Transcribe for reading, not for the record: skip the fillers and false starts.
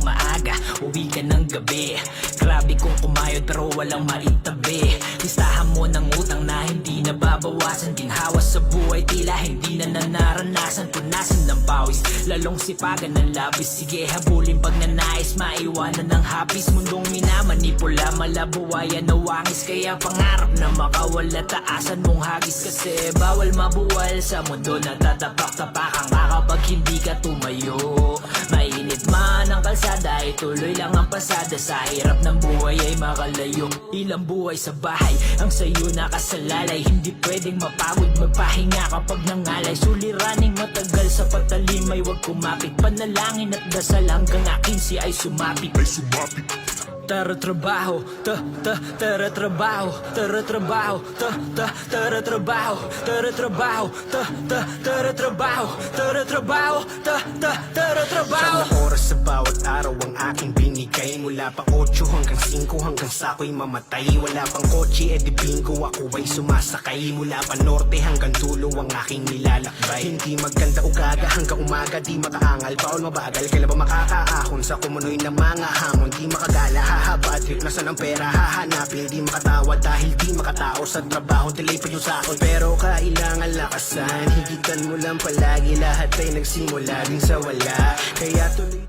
maaga, uwi ka ng gabi. Grabe kung kumayod pero walang maitabi. Listahan mo ng utang na hindi nababawasan. Ginhawa sa buhay tila hindi na naranasan. Punasan ng pawis, lalong sipagan ng labis. Sige habulin pag nanais, maiwanan ng hapis. Mundong minamanipula, malabuwayan na wangis. Kaya pangarap na makawala, taasan mong hagis. Kasi bawal mabuwal sa mundo na tatapak-tapakan ka kapag hindi ka tumayo. Mainit man ang kalsada, ituloy lang ang pasada. Sa hirap ng buhay ay makalayo. Ilang buhay sa bahay ang sayo nakasalalay. Hindi pwedeng mapagod magpahinga kapag nangalay. Suliraning matagal sa patalimay, wag kumapit. Panalangin at dasal hanggang akin si ay sumapit. Tara trabaho, tara trabaho, tara trabaho, tara trabaho, tara trabaho, tara trabaho, tara trabaho, tara trabaho. Sa oras sa bawat araw ang aking binigay. Mula pa 8 hanggang 5 hanggang sa ako'y mamatay. Wala pang kotse, edi bingo, ako ay sumasakay. Mula pa norte hanggang dulo ang aking nilalakbay. Hindi maganda ugaga hanggang umaga, di makaangal, bawal mabagal. Kailan ba makakaahon sa kumunoy na mga hamon? Di makagala, hahaba trip, nasan ang pera hahanapin? Di makatawa dahil di makatao sa trabaho, delay pa yung sakot. Pero kailangan lakasan, higitan mo lang palagi. Lahat ay nagsimula din sa wala, kaya tuloy